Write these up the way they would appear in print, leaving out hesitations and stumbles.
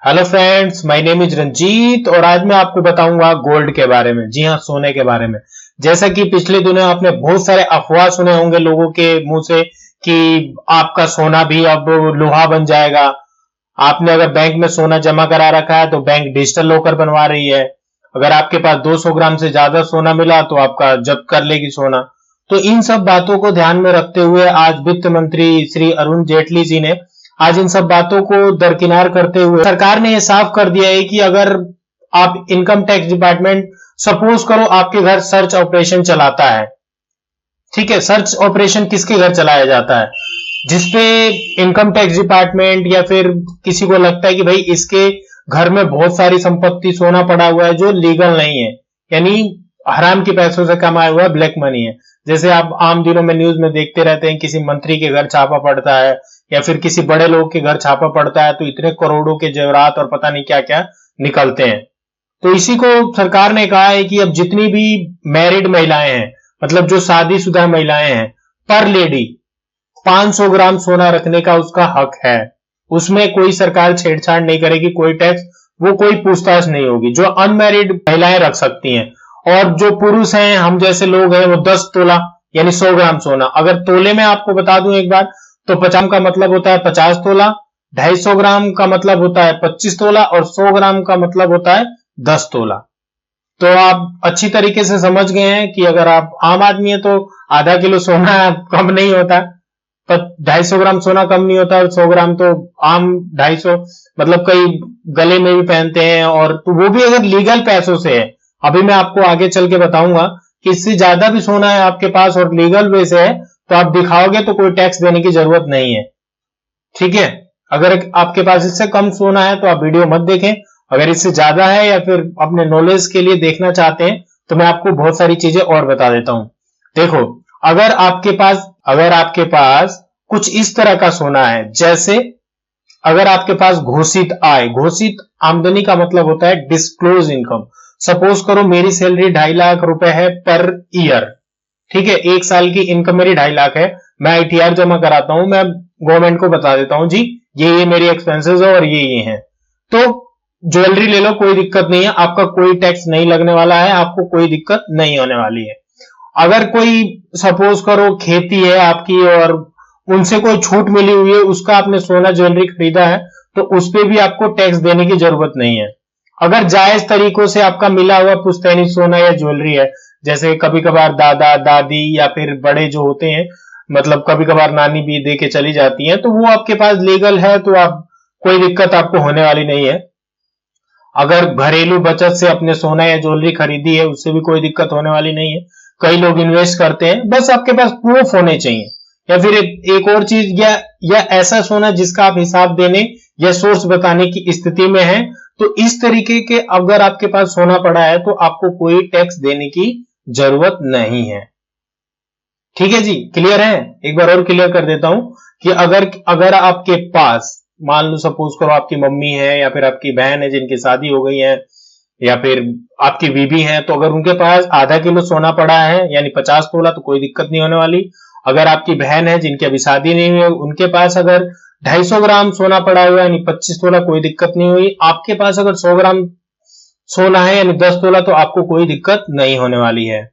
Hello friends, my name is Ranjit और आज मैं आपको बताऊंगा गोल्ड के बारे में। जी हाँ, सोने के बारे में। जैसा कि पिछले दिनों आपने बहुत सारे अफवाह सुने होंगे लोगों के मुंह से कि आपका सोना भी अब लोहा बन जाएगा। आपने अगर बैंक में सोना जमा करा रखा है तो बैंक डिजिटल लॉकर बनवा रही है। अगर आपके पास 200 ग्राम से ज्यादा सोना मिला तो आपका जब्त कर लेगी सोना। तो इन सब बातों को ध्यान में रखते हुए आज वित्त मंत्री श्री अरुण जेटली जी ने आज इन सब बातों को दरकिनार करते हुए सरकार ने यह साफ कर दिया है कि अगर आप इनकम टैक्स डिपार्टमेंट सपोज करो आपके घर सर्च ऑपरेशन चलाता है। ठीक है, सर्च ऑपरेशन किसके घर चलाया जाता है? जिसपे इनकम टैक्स डिपार्टमेंट या फिर किसी को लगता है कि भाई इसके घर में बहुत सारी संपत्ति सोना पड़ा हुआ है जो लीगल नहीं है, यानी हराम के पैसों से कमाया हुआ ब्लैक मनी है। जैसे आप आम दिनों में न्यूज में देखते रहते हैं, किसी मंत्री के घर छापा पड़ता है या फिर किसी बड़े लोग के घर छापा पड़ता है तो इतने करोड़ों के जेवरात और पता नहीं क्या क्या निकलते हैं। तो इसी को सरकार ने कहा है कि अब जितनी भी मैरिड महिलाएं हैं, मतलब जो शादीशुदा महिलाएं हैं, पर लेडी 500 ग्राम सोना रखने का उसका हक है। उसमें कोई सरकार छेड़छाड़ नहीं करेगी, कोई टैक्स, वो कोई पूछताछ नहीं होगी। जो अनमैरिड महिलाएं रख सकती हैं और जो पुरुष हैं, हम जैसे लोग हैं, वो 10 तोला यानी 100 ग्राम सोना। अगर तोले में आपको बता दूं एक बार, तो 50 का मतलब होता है 50 तोला, 250 ग्राम का मतलब होता है 25 तोला और 100 ग्राम का मतलब होता है 10 तोला। तो आप अच्छी तरीके से समझ गए हैं कि अगर आप आम आदमी है तो आधा किलो सोना कम नहीं होता, पर 250 ग्राम सोना कम नहीं होता और 100 ग्राम तो आम 250, मतलब कई गले में भी पहनते हैं, और तो वो भी अगर लीगल पैसों से है। अभी मैं आपको आगे चल के बताऊंगा कि इससे ज्यादा भी सोना है आपके पास और लीगल वे से है तो आप दिखाओगे तो कोई टैक्स देने की जरूरत नहीं है। ठीक है, अगर आपके पास इससे कम सोना है तो आप वीडियो मत देखें। अगर इससे ज्यादा है या फिर अपने नॉलेज के लिए देखना चाहते हैं तो मैं आपको बहुत सारी चीजें और बता देता हूं। देखो, अगर आपके पास कुछ इस तरह का सोना है, जैसे अगर आपके पास घोषित आय, घोषित आमदनी का मतलब होता है डिस्क्लोज इनकम। सपोज करो मेरी सैलरी 2.5 लाख रुपए है पर ईयर। ठीक है, एक साल की इनकम मेरी 2.5 लाख है। मैं आईटीआर जमा कराता हूं, मैं गवर्नमेंट को बता देता हूं जी ये मेरी एक्सपेंसेस है और ये है। तो ज्वेलरी ले लो, कोई दिक्कत नहीं है, आपका कोई टैक्स नहीं लगने वाला है, आपको कोई दिक्कत नहीं होने वाली है। अगर कोई सपोज करो खेती है आपकी और उनसे कोई छूट मिली हुई है, उसका आपने सोना ज्वेलरी खरीदा है, तो उस पर भी आपको टैक्स देने की जरूरत नहीं है। अगर जायज तरीकों से आपका मिला हुआ पुश्तैनी सोना या ज्वेलरी है, जैसे कभी कभार दादा दादी या फिर बड़े जो होते हैं, मतलब कभी कभार नानी भी दे के चली जाती है, तो वो आपके पास लीगल है तो आप कोई दिक्कत आपको होने वाली नहीं है। अगर घरेलू बचत से अपने सोना या ज्वेलरी खरीदी है, उससे भी कोई दिक्कत होने वाली नहीं है। कई लोग इन्वेस्ट करते हैं, बस आपके पास प्रूफ होने चाहिए। या फिर एक और चीज, या ऐसा सोना जिसका आप हिसाब देने या सोर्स बताने की स्थिति में है, तो इस तरीके के अगर आपके पास सोना पड़ा है तो आपको कोई टैक्स देने की जरूरत नहीं है। ठीक है जी, क्लियर है? एक बार और क्लियर कर देता हूं कि अगर अगर आपके पास, मान लो सपोज करो आपकी मम्मी है या फिर आपकी बहन है जिनकी शादी हो गई है, या फिर आपकी बीबी है, तो अगर उनके पास आधा किलो सोना पड़ा है यानी 50 तोला, तो कोई दिक्कत नहीं होने वाली। अगर आपकी बहन है जिनकी अभी शादी नहीं हुई, उनके पास अगर 250 ग्राम सोना पड़ा हुआ है यानी 25 तोला, कोई दिक्कत नहीं हुई। आपके पास अगर 100 ग्राम सोना है यानी 10 तोला, तो आपको कोई दिक्कत नहीं होने वाली है।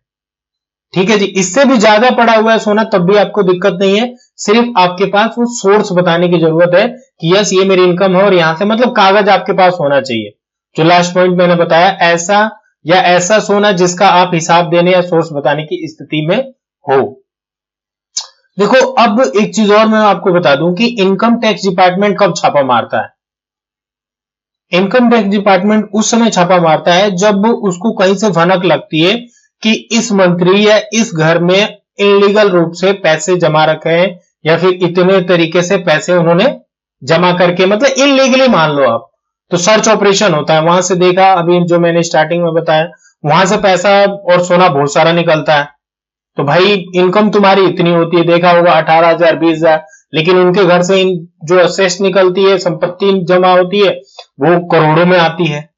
ठीक है जी, इससे भी ज्यादा पड़ा हुआ है सोना तब भी आपको दिक्कत नहीं है। सिर्फ आपके पास वो सोर्स बताने की जरूरत है कि यस ये मेरी इनकम है और यहां से, मतलब कागज आपके पास होना चाहिए। जो लास्ट पॉइंट मैंने बताया, ऐसा सोना जिसका आप हिसाब देने या सोर्स बताने की स्थिति में हो। देखो, अब एक चीज और मैं आपको बता दूं कि इनकम टैक्स डिपार्टमेंट कब छापा मारता है। इनकम टैक्स डिपार्टमेंट उस समय छापा मारता है जब उसको कहीं से भनक लगती है कि इस मंत्री या इस घर में इलीगल रूप से पैसे जमा रखे हैं, या फिर इतने तरीके से पैसे उन्होंने जमा करके, मतलब इलीगली मान लो आप, तो सर्च ऑपरेशन होता है। वहां से देखा, अभी जो मैंने स्टार्टिंग में बताया, वहां से पैसा और सोना बहुत सारा निकलता है। तो भाई इनकम तुम्हारी इतनी होती है, देखा होगा 18,000 20,000, लेकिन उनके घर से जो असेस निकलती है, संपत्ति जमा होती है, वो करोड़ों में आती है।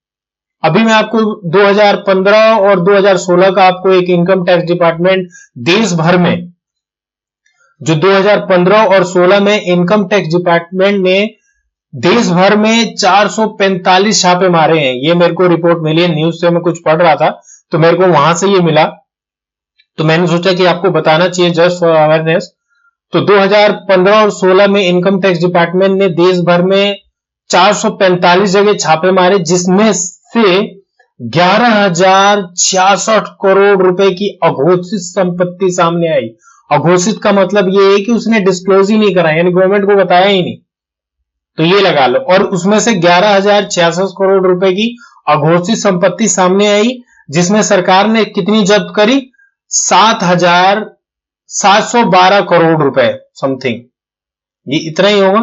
अभी मैं आपको 2015 और 2016 का आपको एक इनकम टैक्स डिपार्टमेंट देश भर में, जो 2015 और 16 में इनकम टैक्स डिपार्टमेंट ने देश भर में 445 छापे मारे हैं। ये मेरे को रिपोर्ट मिली है, न्यूज से मैं कुछ पढ़ रहा था तो मेरे को वहां से ये मिला, तो मैंने सोचा कि आपको बताना चाहिए जस्ट फॉर अवेयरनेस। तो 2015 और 16 में इनकम टैक्स डिपार्टमेंट ने देश भर में 445 जगह छापे मारे, जिसमें से 11,066 करोड़ रुपए की अघोषित संपत्ति सामने आई। अघोषित का मतलब ये है कि उसने डिस्क्लोज ही नहीं करा, यानी गवर्नमेंट को बताया ही नहीं, तो ये लगा लो। और उसमें से 11,066 करोड़ रुपए की अघोषित संपत्ति सामने आई, जिसमें सरकार ने कितनी जब्त करी, 7,712 करोड़ रुपए समथिंग, ये इतना ही होगा,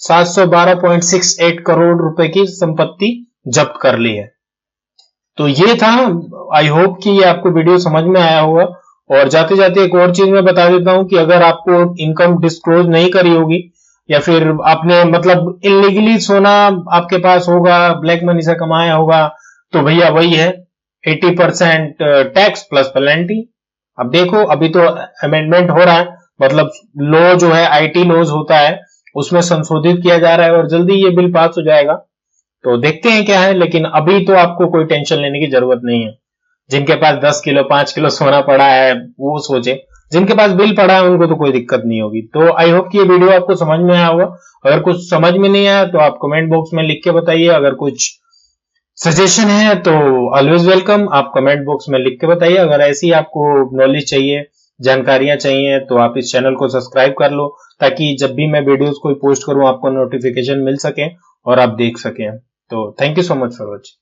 712.68 करोड़ रुपए की संपत्ति जब्त कर ली है। तो ये था, आई होप कि ये आपको वीडियो समझ में आया होगा। और जाते जाते एक और चीज मैं बता देता हूं कि अगर आपको इनकम डिस्क्लोज नहीं करी होगी, या फिर आपने मतलब इलीगली सोना आपके पास होगा, ब्लैक मनी से कमाया होगा, तो भैया वही है 80% टैक्स प्लस पेनल्टी। अब देखो, अभी तो अमेंडमेंट हो रहा है, मतलब लॉ जो है आईटी लॉज होता है उसमें संशोधित किया जा रहा है और जल्दी ये बिल पास हो जाएगा, तो देखते हैं क्या है। लेकिन अभी तो आपको कोई टेंशन लेने की जरूरत नहीं है। जिनके पास 10 किलो 5 किलो सोना पड़ा है वो सोचे, जिनके पास बिल पड़ा है उनको तो कोई दिक्कत नहीं होगी। तो आई होप कि ये वीडियो आपको समझ में आया होगा। अगर कुछ समझ में नहीं आया तो आप कमेंट बॉक्स में लिख के बताइए। अगर कुछ सजेशन है तो ऑलवेज वेलकम, आप कमेंट बॉक्स में लिख के बताइए। अगर ऐसी आपको नॉलेज चाहिए, जानकारियां चाहिए, तो आप इस चैनल को सब्सक्राइब कर लो, ताकि जब भी मैं वीडियोस कोई पोस्ट करूं आपको नोटिफिकेशन मिल सके और आप देख सकें। तो thank you so much for watching.